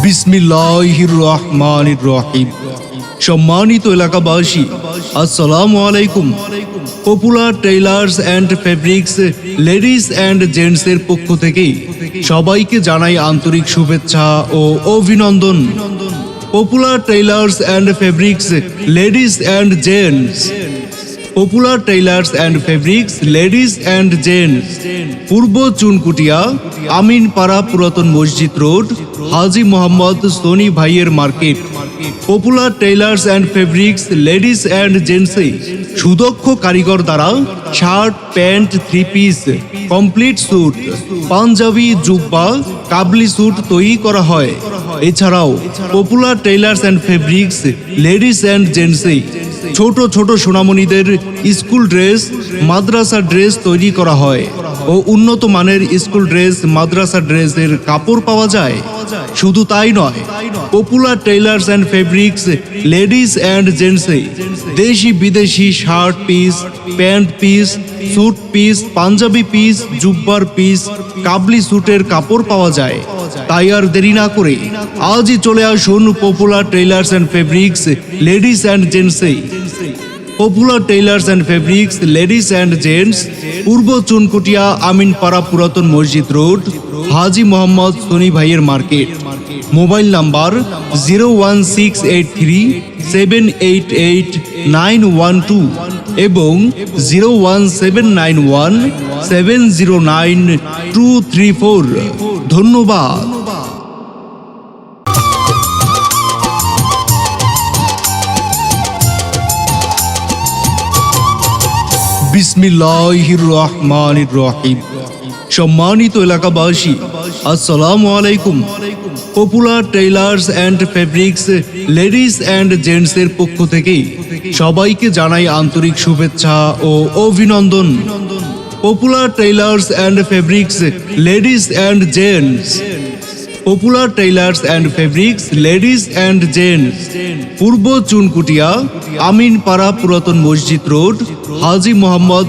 বিসমিল্লাহির রহমানির রহিম। সম্মানিত এলাকাবাসী, আসসালামু আলাইকুম। Popular Tailors and Fabrics Ladies and জেন্টসের পক্ষ থেকে সবাইকে জানাই আন্তরিক শুভেচ্ছা ও অভিনন্দন। Popular Tailors and Fabrics Ladies and Gents, Popular Tailors and Fabrics Ladies and Gents, পূর্ব চুনকুটিয়া, আমিনপাড়া, পুরাতন মসজিদ রোড, হাজী মোহাম্মদ সোনি ভাইয়ের market. Popular Tailors and Fabrics Ladies and জেন্টসে সুদক্ষ কারিগর দ্বারা shirt, pant, three piece, complete suit, panjabi, জুব্বা, কাবলি স্যুট তৈরি করা হয়। এছাড়াও Popular Tailors and Fabrics Ladies and জেন্টসে ছোট ছোট সোনামণিদের স্কুল ড্রেস, মাদ্রাসা ড্রেস তৈরি করা হয় ও উন্নত মানের স্কুল ড্রেস, মাদ্রাসা ড্রেসের কাপড় পাওয়া যায়। শুধু তাই নয়, Popular Tailors and Fabrics Ladies and জেন্টসে দেশি বিদেশি shirt piece, pant piece, suit piece, panjabi piece, জুব্বার পিস, কাবলি স্যুটের কাপড় পাওয়া যায়। তাই আর দেরি না করে আজই চলে আসুন Popular Tailors and Fabrics Ladies and জেন্টসে। Popular Tailors and Fabrics Ladies and Gents, পূর্ব চুনকুটিয়া, আমিনপাড়া, পুরাতন মসজিদ রোড, হাজী মোহাম্মদ সোনি ভাইয়ের মার্কেট। মোবাইল নাম্বার 01683788912 এবং 01791709234। ধন্যবাদ। বিসমিল্লাহির রহমানির রহিম। সম্মানিত এলাকাবাসী, আসসালামু আলাইকুম। Popular Tailors and Fabrics Ladies and জেন্টসের পক্ষ থেকে সবাইকে জানাই আন্তরিক শুভেচ্ছা ও অভিনন্দন। Popular Tailors and Fabrics Ladies and Gents, Popular Tailors and Fabrics Ladies and Gents, পূর্ব চুনকুটিয়া, আমিনপাড়া, পুরাতন মসজিদ রোড, হাজী মোহাম্মদ